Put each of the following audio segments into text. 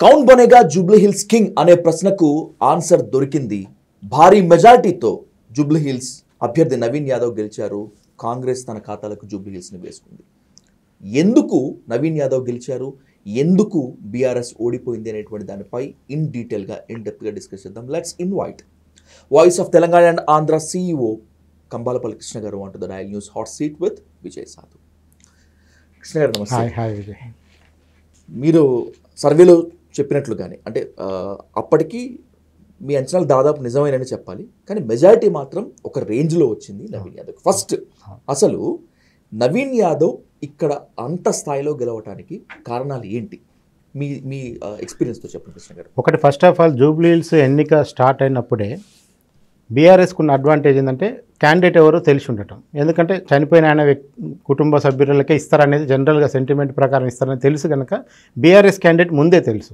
కౌన్ Banega Jubilee hills king అనే ప్రశ్నకు answer దొరికింది. భారీ మెజారిటీతో జూబ్లీ హిల్స్ అభ్యర్థి నవీన్ యాదవ్ గెలిచారు. కాంగ్రెస్ తన ఖాతాలకు జూబ్లీ హిల్స్ని వేసుకుంది. ఎందుకు నవీన్ యాదవ్ గెలిచారు, ఎందుకు బీఆర్ఎస్ ఓడిపోయింది అనేటువంటి దానిపై ఇన్ డీటెయిల్గా ఇన్ డెప్త్గా డిస్కస్ చేద్దాం. Let's invite voice of Telangana and Andhra CEO Kambalapalli Krishna గారు on to the dial news hot seat with Vijay Sadhu. Krishna గారు నమస్తే. హాయ్ విజయ్. మీరు సర్వేలో చెప్పినట్లుగానే అంటే అప్పటికి మీ అంచనాలు దాదాపు నిజమైనని చెప్పాలి, కానీ మెజారిటీ మాత్రం ఒక రేంజ్లో వచ్చింది నవీన్ యాదవ్. ఫస్ట్ అసలు నవీన్ యాదవ్ ఇక్కడ అంత స్థాయిలో గెలవటానికి కారణాలు ఏంటి? మీ మీ ఎక్స్పీరియన్స్తో చెప్పండి కృష్ణ గారు. ఒకటి, first of all Jubilee hills ఎన్నిక స్టార్ట్ అయినప్పుడే బీఆర్ఎస్కు ఉన్న అడ్వాంటేజ్ ఏంటంటే క్యాండిడేట్ ఎవరో తెలిసి ఉండటం. ఎందుకంటే చనిపోయిన ఆయన కుటుంబ సభ్యులకే ఇస్తారనేది జనరల్గా సెంటిమెంట్ ప్రకారం ఇస్తారని తెలుసు కనుక బీఆర్ఎస్ క్యాండిడేట్ ముందే తెలుసు.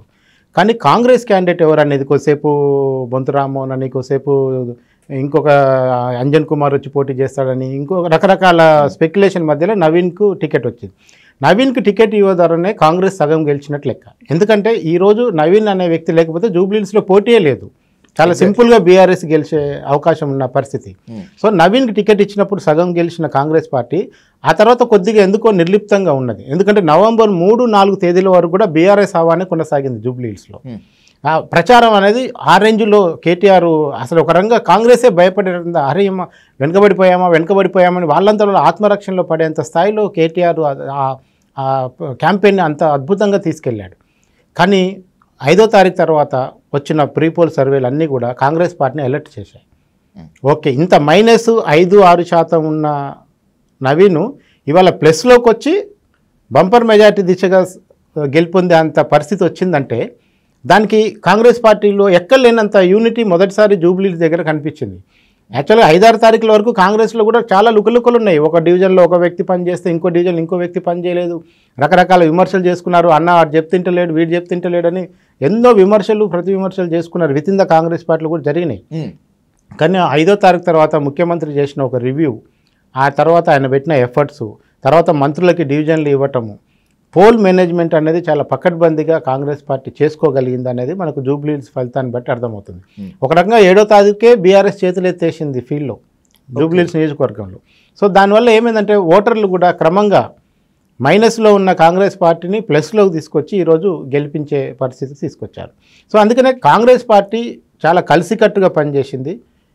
కానీ కాంగ్రెస్ క్యాండిడేట్ ఎవరు అనేది కొద్దిసేపు బొంతు రామ్మోహన్ అని, కొద్దిసేపు ఇంకొక అంజన్ కుమార్ వచ్చి పోటీ చేస్తాడని, ఇంకో రకరకాల స్పెక్యులేషన్ మధ్యలో నవీన్కు టికెట్ వచ్చింది. నవీన్కి టికెట్ ఇవ్వదారనే కాంగ్రెస్ సగం గెలిచినట్లు లెక్క. ఎందుకంటే ఈరోజు నవీన్ అనే వ్యక్తి లేకపోతే జూబ్లీ హిల్స్లో పోటీయే లేదు. చాలా సింపుల్గా బీఆర్ఎస్ గెలిచే అవకాశం ఉన్న పరిస్థితి. సో నవీన్కి టికెట్ ఇచ్చినప్పుడు సగం గెలిచిన కాంగ్రెస్ పార్టీ ఆ తర్వాత కొద్దిగా ఎందుకో నిర్లిప్తంగా ఉన్నది. ఎందుకంటే నవంబర్ 3-4 తేదీల వరకు కూడా బీఆర్ఎస్ హవానే కొనసాగింది జూబ్లీ హిల్స్లో. ప్రచారం అనేది ఆ రేంజ్లో కేటీఆర్ అసలు ఒక రంగా కాంగ్రెసే భయపడేంత, అరే వెనకబడిపోయామని వాళ్ళంతా ఆత్మరక్షణలో పడేంత స్థాయిలో కేటీఆర్ ఆ క్యాంపెయిన్ని అంత అద్భుతంగా తీసుకెళ్ళాడు. కానీ 5వ తారీఖు తర్వాత వచ్చిన ప్రీపోల్ సర్వేలు అన్నీ కూడా కాంగ్రెస్ పార్టీని అలర్ట్ చేశాయి. ఓకే, ఇంత -5-6% ఉన్న నవీను ఇవాళ ప్లస్లోకి వచ్చి బంపర్ మెజారిటీ దిశగా గెలుపొందే అంత పరిస్థితి వచ్చిందంటే దానికి కాంగ్రెస్ పార్టీలో ఎక్కలేనంత యూనిటీ మొదటిసారి జూబ్లీ దగ్గర కనిపించింది. యాక్చువల్గా 5-6 తారీఖుల వరకు కాంగ్రెస్లో కూడా చాలా లుకలుకలు ఉన్నాయి. ఒక డివిజన్లో ఒక వ్యక్తి పని చేస్తే ఇంకో డివిజన్లో ఇంకో వ్యక్తి పని చేయలేదు, రకరకాల విమర్శలు చేసుకున్నారు. అన్న వాడు చెప్తింటలేడు, వీడు చెప్తింటలేడు అని ఎన్నో విమర్శలు ప్రతి విమర్శలు చేసుకున్నారు. విత్ ఇన్ ద కాంగ్రెస్ పార్టీలు కూడా జరిగినాయి. కానీ 5వ తారీఖు తర్వాత ముఖ్యమంత్రి చేసిన ఒక రివ్యూ, ఆ తర్వాత ఆయన పెట్టిన ఎఫర్ట్స్, తర్వాత మంత్రులకి డివిజన్లు ఇవ్వటము, పోల్ మేనేజ్మెంట్ అనేది చాలా పకడ్బందీగా కాంగ్రెస్ పార్టీ చేసుకోగలిగింది అనేది మనకు జూబ్లీ హిల్స్ ఫలితాన్ని బట్టి అర్థమవుతుంది. ఒక రకంగా 7వ తారీఖుకే బీఆర్ఎస్ చేతులు ఎత్తేసింది ఫీల్డ్లో, జూబ్లీ హిల్స్ నియోజకవర్గంలో. సో దానివల్ల ఏమైందంటే ఓటర్లు కూడా క్రమంగా మైనస్లో ఉన్న కాంగ్రెస్ పార్టీని ప్లస్లోకి తీసుకొచ్చి ఈరోజు గెలిపించే పరిస్థితి తీసుకొచ్చారు. సో అందుకనే కాంగ్రెస్ పార్టీ చాలా కలిసికట్టుగా పనిచేసింది.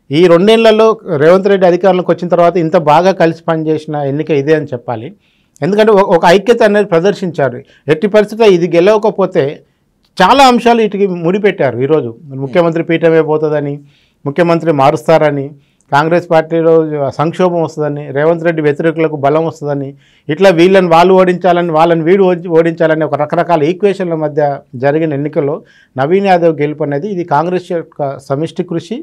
ఈ 2 ఏళ్లలో రేవంత్ రెడ్డి అధికారంలోకి వచ్చిన తర్వాత ఇంత బాగా కలిసి పనిచేసిన ఎన్నిక ఇదే అని చెప్పాలి. ఎందుకంటే ఒక ఐక్యత అనేది ప్రదర్శించారు. ఎట్టి పరిస్థితిలో ఇది గెలవకపోతే చాలా అంశాలు వీటికి ముడిపెట్టారు. ఈరోజు ముఖ్యమంత్రి పీఠమే పోతుందని, ముఖ్యమంత్రి మారుస్తారని, కాంగ్రెస్ పార్టీలో సంక్షోభం వస్తుందని, రేవంత్ రెడ్డి వ్యతిరేకులకు బలం వస్తుందని, ఇట్లా వీళ్ళని వాళ్ళు ఓడించాలని, వాళ్ళని వీడు ఓడించాలని ఒక రకరకాల ఈక్వేషన్ల మధ్య జరిగిన ఎన్నికల్లో నవీన్ యాదవ్ గెలుపు అనేది ఇది కాంగ్రెస్ యొక్క సమిష్టి కృషి.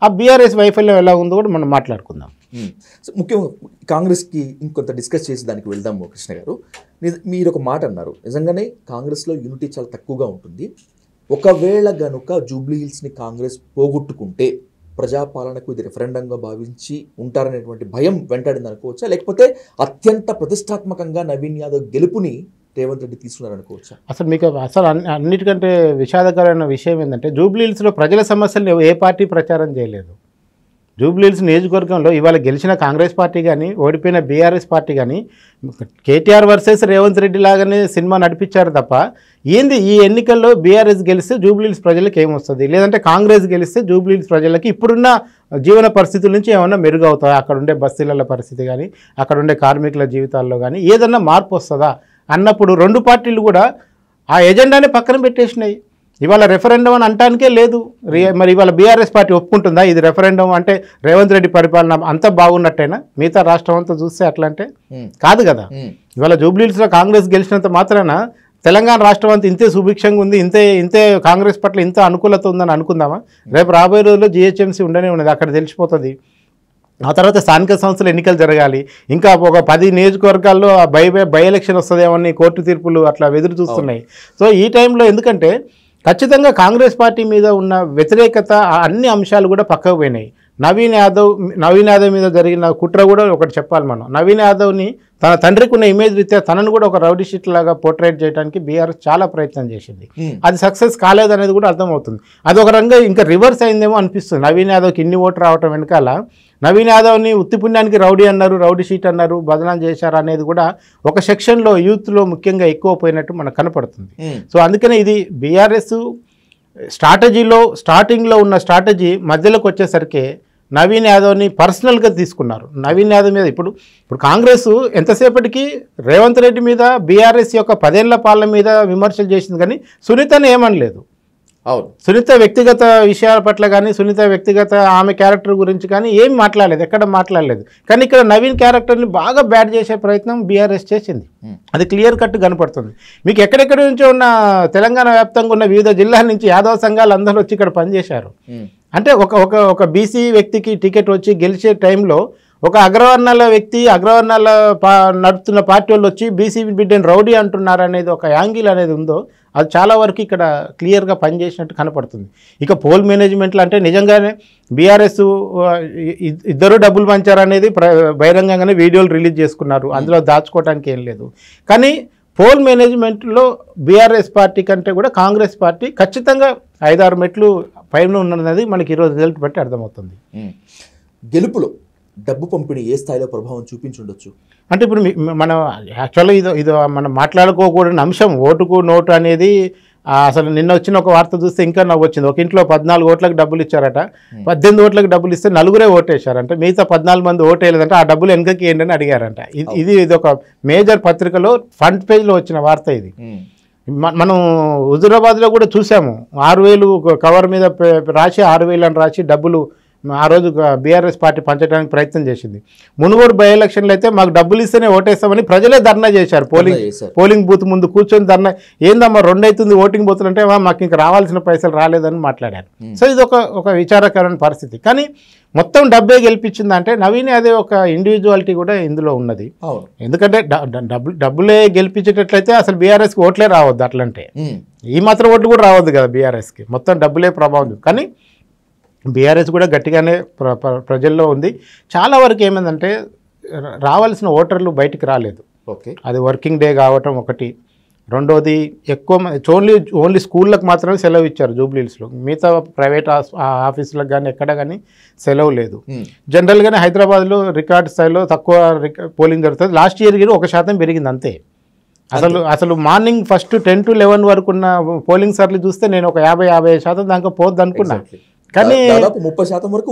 ఆ బీఆర్ఎస్ వైఫల్యం ఎలా ఉందో కూడా మనం మాట్లాడుకుందాం. ముఖ్యంగా కాంగ్రెస్కి ఇంకొంత డిస్కస్ చేసి దానికి వెళ్దాము. కృష్ణ గారు, మీరు ఒక మాట అన్నారు, నిజంగానే కాంగ్రెస్లో యూనిటీ చాలా తక్కువగా ఉంటుంది. ఒకవేళ గనుక జూబ్లీ హిల్స్ని కాంగ్రెస్ పోగొట్టుకుంటే ప్రజాపాలనకు ఇది రెఫరెండంగా భావించి ఉంటారనేటువంటి భయం వెంటాడింది అనుకోవచ్చా, లేకపోతే అత్యంత ప్రతిష్టాత్మకంగా నవీన్ యాదవ్ గెలుపుని రేవంత్ రెడ్డి తీసుకున్నారనుకోవచ్చా? అసలు మీకు అన్నిటికంటే విషాదకరమైన విషయం ఏంటంటే జూబ్లీ హిల్స్లో ప్రజల సమస్యలు ఏ పార్టీ ప్రచారం చేయలేదు. జూబ్లీ హిల్స్ నియోజకవర్గంలో ఇవాళ గెలిచిన కాంగ్రెస్ పార్టీ కానీ ఓడిపోయిన బీఆర్ఎస్ పార్టీ కానీ కేటీఆర్ వర్సెస్ రేవంత్ రెడ్డి లాగానే సినిమా నడిపించారు తప్ప ఏంది ఈ ఎన్నికల్లో బీఆర్ఎస్ గెలిస్తే జూబ్లీ హిల్స్ ప్రజలకు ఏమొస్తుంది, లేదంటే కాంగ్రెస్ గెలిస్తే జూబ్లీ హిల్స్ ప్రజలకి ఇప్పుడున్న జీవన పరిస్థితుల నుంచి ఏమన్నా మెరుగవుతాయి, అక్కడ ఉండే బస్తీల పరిస్థితి కానీ అక్కడ ఉండే కార్మికుల జీవితాల్లో కానీ ఏదన్నా మార్పు వస్తుందా అన్నప్పుడు 2 పార్టీలు కూడా ఆ ఎజెండానే పక్కన పెట్టేసినాయి. ఇవాళ రెఫరెండం అని అంటానికే లేదు. మరి ఇవాళ బీఆర్ఎస్ పార్టీ ఒప్పుకుంటుందా ఇది రెఫరెండం అంటే రేవంత్ రెడ్డి పరిపాలన అంతా బాగున్నట్టేనా? మిగతా రాష్ట్రం అంతా చూస్తే అట్లా అంటే కాదు కదా. ఇవాళ జూబ్లీ హిల్స్లో కాంగ్రెస్ గెలిచినంత మాత్రాన తెలంగాణ రాష్ట్రం అంతా ఇంతే సుభిక్షంగా ఉంది, ఇంతే కాంగ్రెస్ పట్ల ఇంత అనుకూలత ఉందని అనుకుందామా? రేపు రాబోయే రోజుల్లో GHMC ఉండనే ఉన్నది, అక్కడ తెలిసిపోతుంది. ఆ తర్వాత స్థానిక సంస్థల ఎన్నికలు జరగాలి. ఇంకా ఒక 10 నియోజకవర్గాల్లో బై ఎలక్షన్ వస్తుందేమని కోర్టు తీర్పులు అట్లా ఎదురు చూస్తున్నాయి. సో ఈ టైంలో ఎందుకంటే ఖచ్చితంగా కాంగ్రెస్ పార్టీ మీద ఉన్న వ్యతిరేకత అన్ని అంశాలు కూడా పక్కకు పోయినాయి. నవీన్ యాదవ్ మీద జరిగిన కుట్ర కూడా ఒకటి చెప్పాలి మనం. నవీన్ యాదవ్ని తన తండ్రికి ఉన్న ఇమేజ్ రీత్యా తనను కూడా ఒక రౌడీ షీట్ లాగా పోర్ట్రేట్ చేయడానికి బీఆర్ఎస్ చాలా ప్రయత్నం చేసింది. అది సక్సెస్ కాలేదనేది కూడా అర్థమవుతుంది. అది ఒక రంగా ఇంకా రివర్స్ అయిందేమో అనిపిస్తుంది. నవీన్ యాదవ్కి ఇన్ని ఓట్లు రావటం వెనకాల నవీన్ యాదవ్ని ఉత్తిపుణ్యానికి రౌడీ అన్నారు, రౌడీ షీట్ అన్నారు, బదనాం చేశారు అనేది కూడా ఒక సెక్షన్లో యూత్లో ముఖ్యంగా ఎక్కువ పోయినట్టు మనకు కనపడుతుంది. సో అందుకనే ఇది బీఆర్ఎస్ స్టార్టింగ్లో ఉన్న స్ట్రాటజీ మధ్యలోకి వచ్చేసరికి నవీన్ యాదవ్ని పర్సనల్గా తీసుకున్నారు. నవీన్ యాదవ్ మీద ఇప్పుడు కాంగ్రెస్ ఎంతసేపటికి రేవంత్ రెడ్డి మీద బీఆర్ఎస్ యొక్క 10 ఏళ్ల పాలన మీద విమర్శలు చేసింది, కానీ సునీతని ఏమనలేదు. అవును, సునీత వ్యక్తిగత విషయాల పట్ల కానీ సునీత వ్యక్తిగత ఆమె క్యారెక్టర్ గురించి కానీ ఏం మాట్లాడలేదు, ఎక్కడ మాట్లాడలేదు. కానీ ఇక్కడ నవీన్ క్యారెక్టర్ని బాగా బ్యాడ్ చేసే ప్రయత్నం బీఆర్ఎస్ చేసింది. అది క్లియర్ కట్ కనపడుతుంది. మీకు ఎక్కడెక్కడి నుంచో ఉన్న తెలంగాణ వ్యాప్తంగా ఉన్న వివిధ జిల్లాల నుంచి యాదవ సంఘాలు అందరూ వచ్చి ఇక్కడ పనిచేశారు. అంటే ఒక బీసీ వ్యక్తికి టికెట్ వచ్చి గెలిచే టైంలో ఒక అగ్రవర్ణాల వ్యక్తి అగ్రవర్ణాల నడుపుతున్న పార్టీ వాళ్ళు వచ్చి బీసీ బిడ్డని రౌడీ అంటున్నారు అనేది ఒక యాంగిల్ అనేది ఉందో అది చాలా వరకు ఇక్కడ క్లియర్గా పనిచేసినట్టు కనపడుతుంది. ఇక పోల్ మేనేజ్మెంట్లు అంటే నిజంగానే బీఆర్ఎస్ ఇద్దరు డబ్బులు పంచారనేది బహిరంగంగానే వీడియోలు రిలీజ్ చేసుకున్నారు, అందులో దాచుకోవడానికి ఏం లేదు. కానీ పోల్ మేనేజ్మెంట్లో బీఆర్ఎస్ పార్టీ కంటే కూడా కాంగ్రెస్ పార్టీ ఖచ్చితంగా 5-6 మెట్లు పైన ఉన్నది మనకి ఈరోజు రిజల్ట్ బట్టి అర్థమవుతుంది. గెలుపులో డబ్బు పంపిణీ ఏ స్థాయిలో ప్రభావం చూపించుండొచ్చు అంటే ఇప్పుడు మనం యాక్చువల్గా ఇది మనం మాట్లాడుకోకూడని అంశం. ఓటుకు నోటు అనేది అసలు నిన్న వచ్చిన ఒక వార్త చూస్తే ఇంకా నవ్వు వచ్చింది. ఒక ఇంట్లో 14 ఓట్లకు డబ్బులు ఇచ్చారట, 18 ఓట్లకు డబ్బులు ఇస్తే 4 ఓటేశారంట, మిగతా 14 మంది ఓటేయలేదంటే ఆ డబ్బులు వెనకకి ఏంటని అడిగారంట. ఇది ఒక మేజర్ పత్రికలో ఫ్రంట్ పేజ్లో వచ్చిన వార్త ఇది. మనం హుజూరాబాద్లో కూడా చూసాము, 6,000 కవర్ మీద రాసి 6,000 అని రాసి డబ్బులు ఆ రోజు బీఆర్ఎస్ పార్టీ పంచడానికి ప్రయత్నం చేసింది. మునుగోడు బై ఎలక్షన్లు అయితే మాకు డబ్బులు ఇస్తేనే ఓటేస్తామని ప్రజలే ధర్నా చేశారు. పోలింగ్ బూత్ ముందు కూర్చొని ధర్నా, ఏందమ్మా 2 అవుతుంది ఓటింగ్ బూతులు అంటే మాకు ఇంకా రావాల్సిన పైసలు రాలేదని మాట్లాడారు. సో ఇది ఒక విచారకరమైన పరిస్థితి. కానీ మొత్తం డబ్బే గెలిపించిందంటే నవీన్ యాదవ్ ఒక ఇండివిజువాలిటీ కూడా ఇందులో ఉన్నది. ఎందుకంటే డబ్బులే గెలిపించేటట్లయితే అసలు బీఆర్ఎస్కి ఓట్లే రావద్దు, అట్లంటే ఈ మాత్రం ఓట్లు కూడా రావద్దు కదా బీఆర్ఎస్కి, మొత్తం డబ్బులే ప్రభావం. కానీ బీఆర్ఎస్ కూడా గట్టిగానే ప్రజల్లో ఉంది. చాలా వరకు ఏమైందంటే రావాల్సిన ఓటర్లు బయటికి రాలేదు. అది వర్కింగ్ డే కావటం ఒకటి. రెండోది ఎక్కువ ఓన్లీ స్కూళ్ళకు మాత్రమే సెలవు ఇచ్చారు జూబ్లీహిల్స్లో, మిగతా ప్రైవేట్ ఆఫీసులకు కానీ ఎక్కడ కానీ సెలవు లేదు. జనరల్గానే హైదరాబాద్లో రికార్డ్ స్థాయిలో తక్కువ పోలింగ్ జరుగుతుంది. లాస్ట్ ఇయర్ 1% పెరిగింది అంతే. అసలు మార్నింగ్ ఫస్ట్ 10 to 11 వరకు ఉన్న పోలింగ్ సార్లు చూస్తే నేను ఒక 50-55% దాకా పోద్ది అనుకున్నా, కానీ 30% వరకు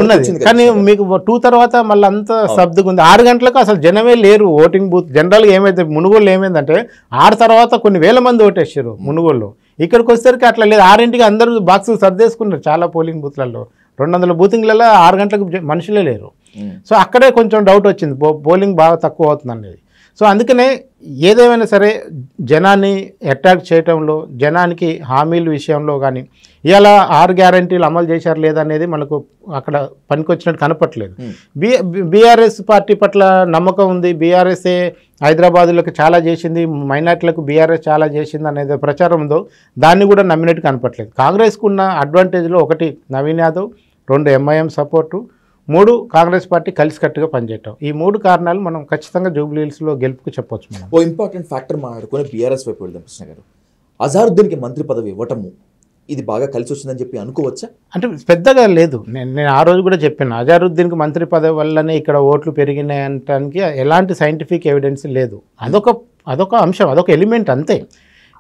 ఉన్నది. కానీ మీకు 2 తర్వాత మళ్ళీ అంతా సర్దుకుంది. 6 గంటలకు అసలు జనమే లేరు ఓటింగ్ బూత్. జనరల్గా ఏమైతే మునుగోళ్ళు ఏమైందంటే 6 తర్వాత కొన్ని వేల మంది ఓటేసారు మునుగోళ్ళు. ఇక్కడికి వచ్చేసరికి అట్లా లేదు, 6ంటికి అందరూ బాక్సులు సర్దేసుకున్నారు. చాలా పోలింగ్ బూత్లలో 200 బూతింగ్లలో 6 గంటలకు మనుషులే లేరు. సో అక్కడే కొంచెం డౌట్ వచ్చింది, పోలింగ్ బాగా తక్కువ అవుతుంది అనేది. సో అందుకనే ఏదేమైనా సరే జనాన్ని అట్రాక్ట్ చేయటంలో, జనానికి హామీల విషయంలో కానీ ఇలా 6 గ్యారంటీలు అమలు చేశారు లేదనేది మనకు అక్కడ పనికొచ్చినట్టు కనపట్లేదు. బీఆర్ఎస్ పార్టీ పట్ల నమ్మకం ఉంది, బీఆర్ఎస్ఏ హైదరాబాదులకు చాలా చేసింది, మైనార్టీలకు బీఆర్ఎస్ చాలా చేసింది అనేది ప్రచారం ఉందో దాన్ని కూడా నమ్మినట్టు కనపట్లేదు. కాంగ్రెస్కు ఉన్న అడ్వాంటేజ్లో 1 Naveen Yadav, 2 MIM support, 3 Congress party కలిసికట్టుగా పనిచేయటం. ఈ 3 కారణాలు మనం ఖచ్చితంగా జూబ్లీహిల్స్లో గెలుపుకు చెప్పొచ్చు. మనం ఓ ఇంపార్టెంట్ ఫ్యాక్టర్ మాట్లాడుకుని బీఆర్ఎస్ వైపు వెళ్దాం. కృష్ణ గారు, అజారుద్దీన్కి మంత్రి పదవి ఇవ్వటము ఇది బాగా కలిసి వచ్చిందని చెప్పి అనుకోవచ్చా? అంటే పెద్దగా లేదు. నేను ఆ రోజు కూడా చెప్పాను, అజారుద్దీన్కి మంత్రి పదవి వల్లనే ఇక్కడ ఓట్లు పెరిగినాయి అనడానికి ఎలాంటి సైంటిఫిక్ ఎవిడెన్స్ లేదు. అదొక అంశం, అదొక ఎలిమెంట్ అంతే.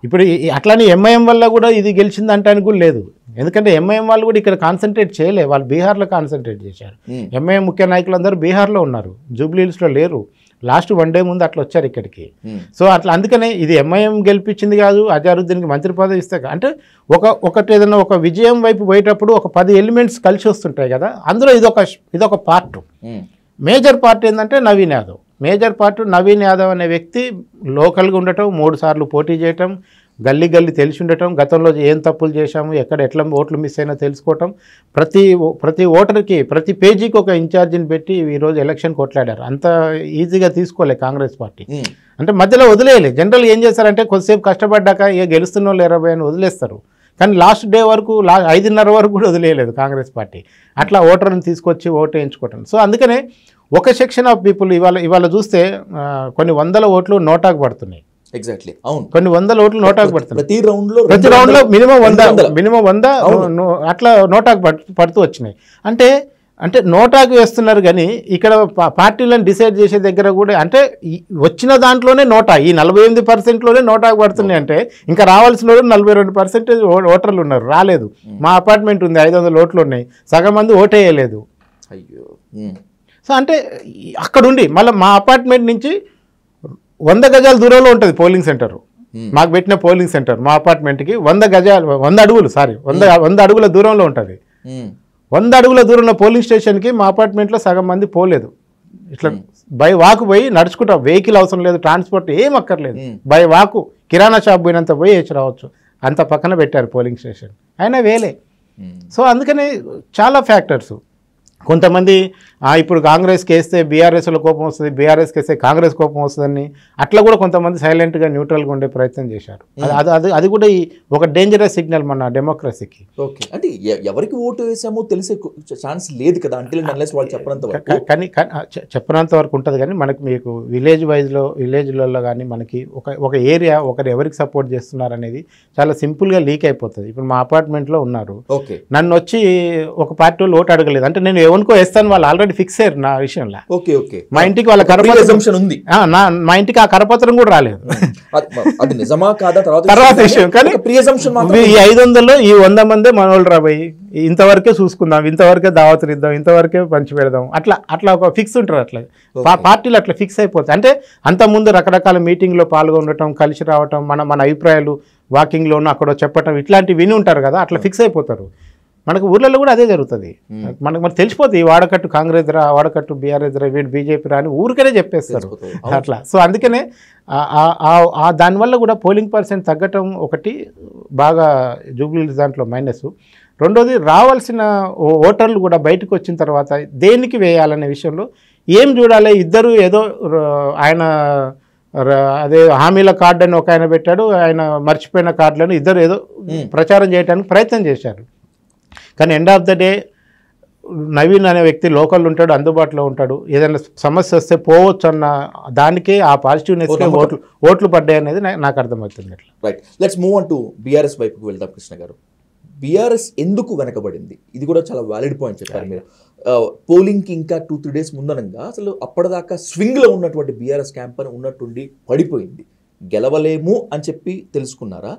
ఇప్పుడు అట్లానే ఎంఐఎం వల్ల కూడా ఇది గెలిచిందంటానికి కూడా లేదు. ఎందుకంటే ఎంఐఎం వాళ్ళు కూడా ఇక్కడ కాన్సన్ట్రేట్ చేయలే, వాళ్ళు బీహార్లో కాన్సన్ట్రేట్ చేశారు. ఎంఐఎం ముఖ్య నాయకులందరూ బీహార్లో ఉన్నారు, జూబ్లీహిల్స్లో లేరు. లాస్ట్ 1 డే ముందు అట్లా వచ్చారు ఇక్కడికి. సో అట్లా అందుకనే ఇది ఎంఐఎం గెలిపించింది కాదు, అజారుద్దీన్కి మంత్రి పదవి ఇస్తే అంటే ఒకటి ఏదైనా ఒక విజయం వైపు పోయేటప్పుడు ఒక 10 ఎలిమెంట్స్ కలిసి వస్తుంటాయి కదా, అందులో ఇదొక పార్ట్. మేజర్ పార్ట్ ఏంటంటే నవీన్ యాదవ్. మేజర్ పార్ట్ నవీన్ యాదవ్ అనే వ్యక్తి లోకల్గా ఉండటం, 3 సార్లు పోటీ చేయటం, గల్లీ తెలిసి ఉండటం, గతంలో ఏం తప్పులు చేశాము, ఎట్లా ఓట్లు మిస్ అయినా తెలుసుకోవటం, ప్రతి ఓటర్కి ప్రతి పేజీకి ఒక ఇన్ఛార్జిని పెట్టి ఈరోజు ఎలక్షన్ కొట్లాడారు. అంత ఈజీగా తీసుకోలే కాంగ్రెస్ పార్టీ. అంటే మధ్యలో వదిలేయలే. జనరల్ ఏం చేస్తారంటే కొద్దిసేపు కష్టపడ్డాక గెలుస్తున్న వాళ్ళు 20 అని వదిలేస్తారు. కానీ లాస్ట్ డే వరకు 5:30 వరకు కూడా వదిలేయలేదు కాంగ్రెస్ పార్టీ. అట్లా ఓటర్ని తీసుకొచ్చి ఓటు వేయించుకోవటం. సో అందుకనే ఒక సెక్షన్ ఆఫ్ పీపుల్ ఇవాళ చూస్తే కొన్ని వందల ఓట్లు నోటాకు పడుతున్నాయి. ఎగ్జాక్ట్లీ, అవును, కొన్ని వందల ఓట్లు నోటాకు పడుతున్నాయి. ప్రతి రౌండ్ లో మినిమం 100 అట్లా నోటాకు పడుతూ వచ్చినాయి. అంటే నోటాకు వేస్తున్నారు, కానీ ఇక్కడ పార్టీలను డిసైడ్ చేసే దగ్గర కూడా అంటే వచ్చిన దాంట్లోనే నోటా, ఈ 48%లోనే నోటాకు పడుతున్నాయి. అంటే ఇంకా రావాల్సిన 42% ఓటర్లు ఉన్నారు, రాలేదు. మా అపార్ట్మెంట్ ఉంది, 500 ఓట్లు ఉన్నాయి, సగం మంది ఓటేయలేదు. అయ్యో. సో అంటే అక్కడుండి మళ్ళీ మా అపార్ట్మెంట్ నుంచి 100 గజాల దూరంలో ఉంటుంది పోలింగ్ సెంటర్. మాకు పెట్టిన పోలింగ్ సెంటర్ మా అపార్ట్మెంట్కి 100 అడుగుల దూరంలో ఉంటుంది. 100 అడుగుల దూరంలో పోలింగ్ స్టేషన్కి మా అపార్ట్మెంట్లో సగం మంది పోలేదు. ఇట్లా బై వాకు పోయి నడుచుకుంటా, వెహికల్ అవసరం లేదు, ట్రాన్స్పోర్ట్ ఏం అక్కర్లేదు, బై వాకు కిరాణా షాప్ పోయినంత పోయి వేసి రావచ్చు. అంత పక్కన పెట్టారు పోలింగ్ స్టేషన్, అయినా వేలే. సో అందుకని చాలా ఫ్యాక్టర్స్. కొంతమంది ఇప్పుడు కాంగ్రెస్కి వేస్తే బీఆర్ఎస్ల కోపం వస్తుంది, బీఆర్ఎస్కి వేస్తే కాంగ్రెస్ కోపం వస్తుందని అట్లా కూడా కొంతమంది సైలెంట్గా న్యూట్రల్గా ఉండే ప్రయత్నం చేశారు. అది కూడా ఒక డేంజరస్ సిగ్నల్ మన డెమోక్రసీకి. ఓకే, అంటే ఎవరికి ఓటు వేసామో తెలిసే ఛాన్స్ లేదు కదా, అంటే వాళ్ళు చెప్పనంత వరకు. కానీ చెప్పనంత వరకు ఉంటుంది. కానీ మనకి మీకు విలేజ్లలో కానీ మనకి ఒక ఏరియా ఒకరు ఎవరికి సపోర్ట్ చేస్తున్నారు అనేది చాలా సింపుల్గా లీక్ అయిపోతుంది. ఇప్పుడు మా అపార్ట్మెంట్లో ఉన్నారు, నన్ను వచ్చి ఒక పార్టీ వాళ్ళు ఓటు అడగలేదు అంటే నేను ఎవరికో వేస్తాను, వాళ్ళు ఆల్రెడీ ఫిక్స్ అయ్యారు నా విషయంలో. మా ఇంటికి వాళ్ళ కరపత్రం ఉంది, మా ఇంటికి ఆ కరపత్రం కూడా రాలేదు. అది నిజమా కాదా తర్వాత విషయం. కానీ ఈ 500లో ఈ 100 మందే మనోళ్ళు రాబోయి ఇంతవరకే చూసుకుందాం, ఇంతవరకే దావతులు ఇద్దాం, ఇంతవరకే పంచి పెడదాం, అట్లా ఒక ఫిక్స్ ఉంటారు. అట్లా పార్టీలు అట్లా ఫిక్స్ అయిపోతాయి. అంటే అంతకుముందు రకరకాల మీటింగ్లో పాల్గొనడం, కలిసి రావటం, మన అభిప్రాయాలు వాకింగ్లోనూ అక్కడ చెప్పటం, ఇట్లాంటివి విని ఉంటారు కదా, అట్లా ఫిక్స్ అయిపోతారు. మనకు ఊర్లలో కూడా అదే జరుగుతుంది. మనకు తెలిసిపోతుంది, వాడకట్టు కాంగ్రెస్ రా, వాడకట్టు బీఆర్ఎస్ రా, వీడు బీజేపీ రా అని ఊరికనే చెప్పేస్తారు అట్లా. సో అందుకనే దానివల్ల కూడా పోలింగ్ పర్సెంట్ తగ్గటం ఒకటి బాగా జూబ్లీహిల్స్ దాంట్లో మైనస్. రెండోది రావాల్సిన ఓటర్లు కూడా బయటకు వచ్చిన తర్వాత దేనికి వేయాలనే విషయంలో ఏం చూడాలి. ఇద్దరు ఏదో ఆయన అదే హామీల కార్డు అని ఒక ఆయన పెట్టాడు, ఆయన మర్చిపోయిన కార్డులను ఇద్దరు ఏదో ప్రచారం చేయడానికి ప్రయత్నం చేశారు. కానీ end of the day Naveen అనే వ్యక్తి లోకల్ ఉంటాడు, అందుబాటులో ఉంటాడు, ఏదైనా సమస్య వస్తే పోవచ్చు అన్న దానికే ఆ పాజిటివ్నెస్కే ఓట్లు పడ్డాయి అనేది నాకు అర్థమవుతుంది. Right, let's move on to BRS వైపుకి వెళ్దాం. కృష్ణ గారు, బీఆర్ఎస్ ఎందుకు వెనకబడింది? ఇది కూడా చాలా వ్యాలిడ్ పాయింట్ చెప్పారు మీరు. పోలింగ్కి ఇంకా 2-3 డేస్ ముందనంగా అసలు అప్పటిదాకా స్వింగ్లో ఉన్నటువంటి బీఆర్ఎస్ క్యాంపెయిన్ ఉన్నట్టుండి పడిపోయింది. గెలవలేము అని చెప్పి తెలుసుకున్నారా?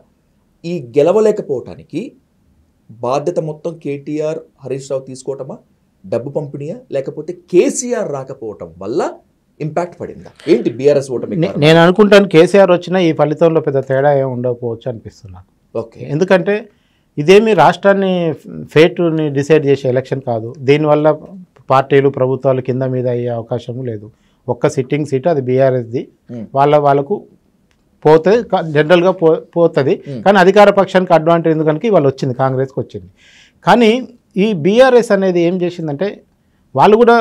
ఈ గెలవలేకపోవటానికి బాధ్యత మొత్తం కేటీఆర్, హరీష్ రావు తీసుకోవటమా, డబ్బు పంపిణీయా, లేకపోతే కేసీఆర్ రాకపోవటం వల్ల ఇంపాక్ట్ పడిందా? ఏంటి బీఆర్ఎస్ ఓటమి? నేను అనుకుంటాను కేసీఆర్ వచ్చినా ఈ ఫలితంలో పెద్ద తేడా ఏమి ఉండకపోవచ్చు అనిపిస్తున్నాను. ఓకే, ఎందుకంటే ఇదేమి రాష్ట్రాన్ని ఫేట్ని డిసైడ్ చేసే ఎలక్షన్ కాదు. దీనివల్ల పార్టీలు ప్రభుత్వాలు కింద మీద అయ్యే అవకాశం లేదు. ఒక్క సిట్టింగ్ సీటు అది బీఆర్ఎస్ది, వాళ్ళకు పోతుంది, జనరల్గా పోతుంది. కానీ అధికార పక్షానికి అడ్వాంటేజ్ ఎందుకని వాళ్ళు వచ్చింది, కాంగ్రెస్కి వచ్చింది. కానీ ఈ బీఆర్ఎస్ అనేది ఏం చేసిందంటే వాళ్ళు కూడా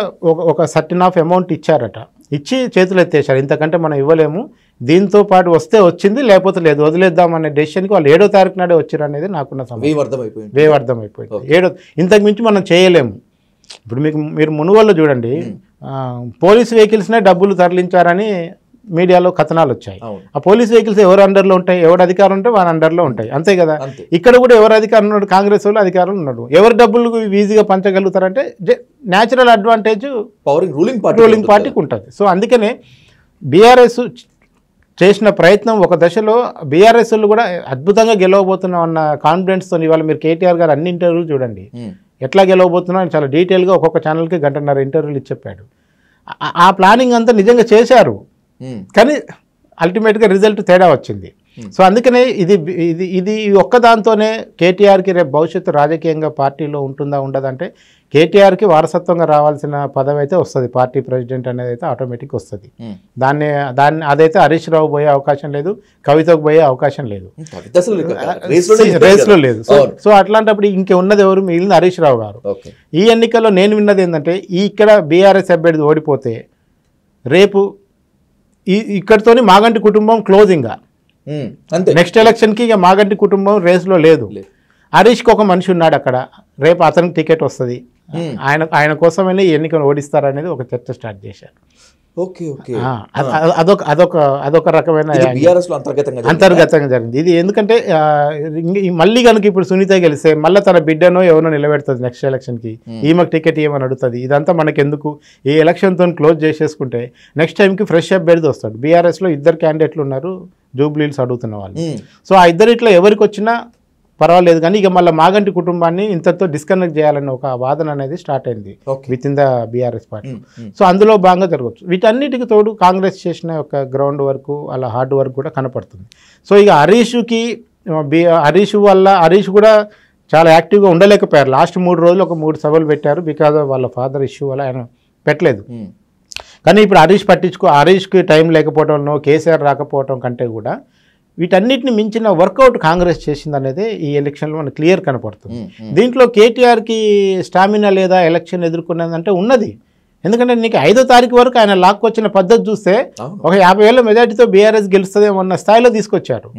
ఒక సర్టన్ ఆఫ్ అమౌంట్ ఇచ్చారట, ఇచ్చి చేతులు ఎత్తేసారు. ఇంతకంటే మనం ఇవ్వలేము, దీంతో పాటు వస్తే వచ్చింది, లేకపోతే లేదు, వదిలేద్దాం అనే డెసిషన్కి వాళ్ళు 7వ తారీఖు నాడే వచ్చారు అనేది నాకున్న సమయం. అర్థమైపోయింది. ఇంతకు మించి మనం చేయలేము. ఇప్పుడు మీరు మునుగోల్లో చూడండి, పోలీస్ వెహికల్స్నే డబ్బులు తరలించారని మీడియాలో కథనాలు వచ్చాయి. ఆ పోలీస్ వెహికల్స్ ఎవరు అండర్లో ఉంటాయి, ఎవరు అధికారం ఉంటే వాళ్ళ అండర్లో ఉంటాయి, అంతే కదా. ఇక్కడ కూడా ఎవరు అధికారం ఉన్నాడు, కాంగ్రెస్ వాళ్ళు అధికారం ఉన్నాడు. ఎవరు డబ్బులు ఈజీగా పంచగలుగుతారంటే న్యాచురల్ అడ్వాంటేజ్ రూలింగ్ పార్టీకి ఉంటుంది. సో అందుకనే బీఆర్ఎస్ చేసిన ప్రయత్నం ఒక దశలో బీఆర్ఎస్ వాళ్ళు కూడా అద్భుతంగా గెలవబోతున్నాం అన్న కాన్ఫిడెన్స్తో ఇవాళ మీరు కేటీఆర్ గారు అన్ని ఇంటర్వ్యూలు చూడండి, ఎట్లా గెలవబోతున్నా అని చాలా డీటెయిల్గా ఒక్కొక్క ఛానల్కి 1.5 గంట ఇంటర్వ్యూలు ఇచ్చి చెప్పాడు. ఆ ప్లానింగ్ అంతా నిజంగా చేశారు, కానీ అల్టిమేట్గా రిజల్ట్ తేడా వచ్చింది. సో అందుకనే ఇది ఒక్కదాంతోనే కేటీఆర్కి రేపు భవిష్యత్తు రాజకీయంగా పార్టీలో ఉంటుందా ఉండదంటే కేటీఆర్కి వారసత్వంగా రావాల్సిన పదవి అయితే వస్తుంది, పార్టీ ప్రెసిడెంట్ అనేది అయితే ఆటోమేటిక్ వస్తుంది. దాన్ని అదైతే హరీష్ రావు పోయే అవకాశం లేదు, కవితకు పోయే అవకాశం లేదు, రేస్లో లేదు. సో అట్లాంటప్పుడు ఇంకెన్నది ఎవరు మిగిలిన హరీష్ రావు గారు. ఈ ఎన్నికల్లో నేను విన్నది ఏంటంటే ఇక్కడ బీఆర్ఎస్ అభ్యర్థి ఓడిపోతే రేపు ఇక్కడితోని మాగంటి కుటుంబం క్లోజింగ్గా, నెక్స్ట్ ఎలక్షన్కి ఇక మాగంటి కుటుంబం రేస్లో లేదు. హరీష్కి ఒక మనిషి ఉన్నాడు అక్కడ, రేపు అతనికి టికెట్ వస్తుంది, ఆయన కోసమైనా ఈ ఎన్నికను ఓడిస్తారనేది ఒక చర్చ స్టార్ట్ చేశారు. ఓకే ఓకే అదొక రకమైన బీఆర్ఎస్ లో అంతర్గతంగా జరిగింది ఇది. ఎందుకంటే మళ్ళీ కనుక ఇప్పుడు సునీత గెలిస్తే మళ్ళీ తన బిడ్డనో ఎవరో నిలబెడుతుంది నెక్స్ట్ ఎలక్షన్కి, ఈమెకు టికెట్ ఇవ్వమని అడుగుతుంది. ఇదంతా మనకెందుకు, ఈ ఎలక్షన్తో క్లోజ్ చేసేసుకుంటే నెక్స్ట్ టైంకి ఫ్రెష్ అభ్యర్థి వస్తాడు. బీఆర్ఎస్లో 2 క్యాండిడేట్లు ఉన్నారు జూబ్లీ హిల్స్ అడుగుతున్న వాళ్ళు. సో ఆ ఇద్దరిట్లో ఎవరికి వచ్చినా పర్వాలేదు, కానీ ఇక మళ్ళీ మాగంటి కుటుంబాన్ని ఇంతతో డిస్కనెక్ట్ చేయాలన్న ఒక వాదన అనేది స్టార్ట్ అయింది with in the BRS party. So అందులో భాగంగా జరగవచ్చు. వీటన్నిటికి తోడు కాంగ్రెస్ చేసిన ఒక గ్రౌండ్ వర్క్ అలా హార్డ్ వర్క్ కూడా కనపడుతుంది. సో ఇక హరీష్ కూడా చాలా యాక్టివ్గా ఉండలేకపోయారు. లాస్ట్ 3 రోజులు ఒక 3 సభలు పెట్టారు. బికాజ్ వాళ్ళ ఫాదర్ ఇష్యూ వల్ల ఆయన పెట్టలేదు. కానీ ఇప్పుడు హరీష్కి టైం లేకపోవడంలో కేసీఆర్ రాకపోవడం కంటే కూడా వీటన్నిటిని మించిన వర్కౌట్ కాంగ్రెస్ చేసింది అనేది ఈ ఎలక్షన్లో మనకు క్లియర్ కనపడుతుంది. దీంట్లో కేటీఆర్కి స్టామినా లేదా ఎలక్షన్ ఎదుర్కొన్నదంటే ఉన్నది. ఎందుకంటే నీకు 5వ తారీఖు వరకు ఆయన లాక్కొచ్చిన పద్ధతి చూస్తే ఒక 50,000 మెజార్టీతో బీఆర్ఎస్ గెలుస్తుందేమో అన్న స్థాయిలో తీసుకొచ్చారు.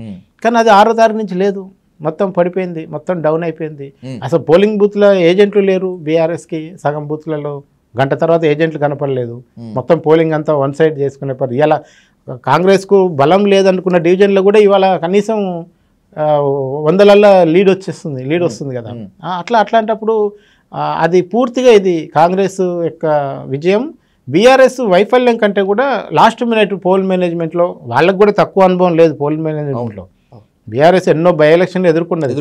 కానీ అది 6వ తారీఖు నుంచి లేదు, మొత్తం పడిపోయింది, మొత్తం డౌన్ అయిపోయింది. అసలు పోలింగ్ బూత్లో ఏజెంట్లు లేరు. బీఆర్ఎస్కి సగం బూత్లలో గంట తర్వాత ఏజెంట్లు కనపడలేదు. మొత్తం పోలింగ్ అంతా వన్ సైడ్ చేసుకునే ఇలా కాంగ్రెస్కు బలం లేదనుకున్న డివిజన్లో కూడా ఇవాళ కనీసం 100లలో లీడ్ వస్తుంది కదా. అట్లాంటప్పుడు అది పూర్తిగా ఇది కాంగ్రెస్ యొక్క విజయం. బీఆర్ఎస్ వైఫల్యం కంటే కూడా లాస్ట్ మినిట్ పోల్ మేనేజ్మెంట్లో వాళ్ళకు కూడా తక్కువ అనుభవం లేదు. పోల్ మేనేజ్మెంట్లో బీఆర్ఎస్ ఎన్నో బై ఎలక్షన్లు ఎదుర్కొన్నది.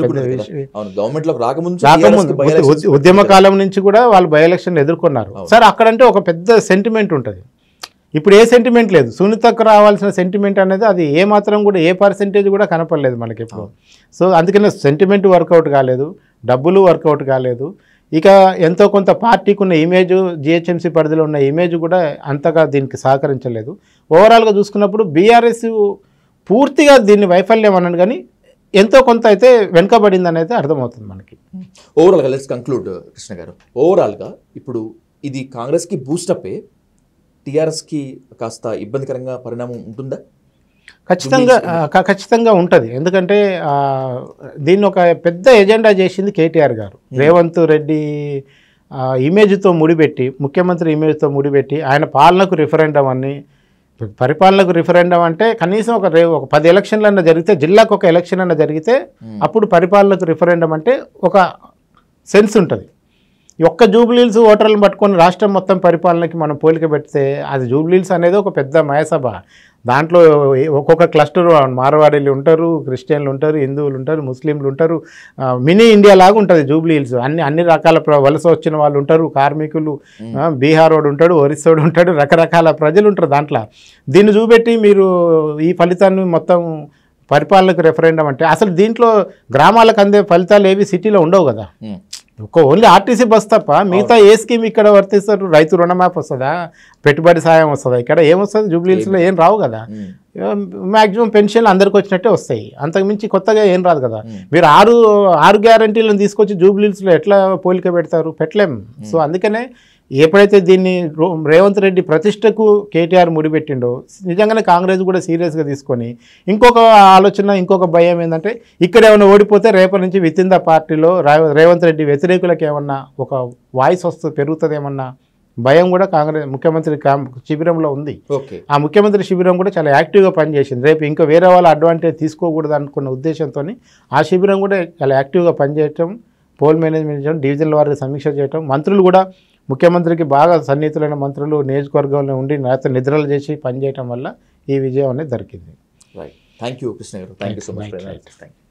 ఉద్యమ కాలం నుంచి కూడా వాళ్ళు బై ఎలక్షన్లు ఎదుర్కొన్నారు. సార్ అక్కడంటే ఒక పెద్ద సెంటిమెంట్ ఉంటుంది. ఇప్పుడు ఏ సెంటిమెంట్ లేదు. సునీతకు రావాల్సిన సెంటిమెంట్ అనేది అది ఏ మాత్రం కూడా ఏ పర్సెంటేజ్ కూడా కనపడలేదు మనకి ఇప్పుడు. సో అందుకనే సెంటిమెంట్ వర్కౌట్ కాలేదు, డబ్బులు వర్కౌట్ కాలేదు. ఇక ఎంతో కొంత పార్టీకి ఉన్న ఇమేజ్, జిహెచ్ఎంసీ పరిధిలో ఉన్న ఇమేజ్ కూడా అంతగా దీనికి సహకరించలేదు. ఓవరాల్గా చూసుకున్నప్పుడు బీఆర్ఎస్ పూర్తిగా దీన్ని వైఫల్యం అన్నాను, కానీ ఎంతో కొంత అయితే వెనుకబడింది అనేది అర్థమవుతుంది మనకి. ఓవరాల్గా లెట్స్ కంక్లూడ్ కృష్ణ గారు. ఓవరాల్గా ఇప్పుడు ఇది కాంగ్రెస్కి బూస్టప్పే, టీఆర్ఎస్కి కాస్త ఇబ్బందికరంగా పరిణామం ఉంటుందా? ఖచ్చితంగా ఉంటుంది. ఎందుకంటే దీన్ని ఒక పెద్ద ఎజెండా చేసింది కేటీఆర్ గారు. రేవంత్ రెడ్డి ఇమేజ్తో ముడిపెట్టి, ముఖ్యమంత్రి ఇమేజ్తో ముడిపెట్టి ఆయన పాలనకు రిఫరెండం అని, పరిపాలనకు రిఫరెండం అంటే కనీసం ఒక 10 ఎలక్షన్లు అన్న జరిగితే, జిల్లాకు ఒక ఎలక్షన్ అన్న జరిగితే అప్పుడు పరిపాలనకు రిఫరెండం అంటే ఒక సెన్స్ ఉంటుంది. ఒక్క జూబ్లీహిల్స్ ఓటర్లను పట్టుకొని రాష్ట్రం మొత్తం పరిపాలనకి మనం పోలిక పెడితే అది జూబ్లీహిల్స్ అనేది ఒక పెద్ద మయసభ. దాంట్లో ఒక్కొక్క క్లస్టర్ మార్వాడీలు ఉంటారు, క్రిస్టియన్లు ఉంటారు, హిందువులు ఉంటారు, ముస్లింలు ఉంటారు. మినీ ఇండియా లాగా ఉంటుంది జూబ్లీహిల్స్. అన్ని రకాల వలస వచ్చిన వాళ్ళు ఉంటారు, కార్మికులు, బీహార్ వాడు ఉంటాడు, ఒరిస్సాడు ఉంటాడు, రకరకాల ప్రజలు ఉంటారు దాంట్లో. దీన్ని చూపెట్టి మీరు ఈ ఫలితాన్ని మొత్తం పరిపాలనకు రెఫరెండం అంటే అసలు దీంట్లో గ్రామాలకు అందే ఫలితాలు ఏవి సిటీలో ఉండవు కదా. ఓన్లీ ఆర్టీసీ బస్ తప్ప మిగతా ఏ స్కీమ్ ఇక్కడ వర్తిస్తారు? రైతు రుణమాఫీ వస్తుందా? పెట్టుబడి సాయం వస్తుందా? ఇక్కడ ఏమొస్తుంది? జూబ్లీహిల్స్లో ఏం రావు కదా. మ్యాక్సిమం పెన్షన్లు అందరికి వచ్చినట్టే వస్తాయి, అంతకుమించి కొత్తగా ఏం రాదు కదా. మీరు ఆరు గ్యారంటీలను తీసుకొచ్చి జూబ్లీహిల్స్లో ఎట్లా పోలిక పెడతారు? పెట్టలేం. సో అందుకనే ఎప్పుడైతే దీన్ని రేవంత్ రెడ్డి ప్రతిష్టకు కేటీఆర్ ముడిపెట్టిండో నిజంగానే కాంగ్రెస్ కూడా సీరియస్గా తీసుకొని ఇంకొక ఆలోచన, ఇంకొక భయం ఏంటంటే ఇక్కడ ఏమైనా ఓడిపోతే రేపటి నుంచి విత్ ఇన్ ద పార్టీలో రేవంత్ రెడ్డి వ్యతిరేకులకు ఏమన్నా ఒక వాయిస్ పెరుగుతుందేమన్నా భయం కూడా కాంగ్రెస్ ముఖ్యమంత్రి శిబిరంలో ఉంది. ఆ ముఖ్యమంత్రి శిబిరం కూడా చాలా యాక్టివ్గా పనిచేసింది. రేపు ఇంకా వేరే వాళ్ళ అడ్వాంటేజ్ తీసుకోకూడదు అనుకున్న ఉద్దేశంతో ఆ శిబిరం కూడా చాలా యాక్టివ్గా పనిచేయటం, పోల్ మేనేజ్మెంట్ చేయడం, డివిజన్ల వారికి సమీక్ష చేయటం, మంత్రులు కూడా ముఖ్యమంత్రికి బాగా సన్నిహితులైన మంత్రులు నియోజకవర్గంలో ఉండి నిద్రలు చేసి పనిచేయటం వల్ల ఈ విజయం అనేది దొరికింది. రైట్. థ్యాంక్ యూ కృష్ణ గారు. Thank you so much.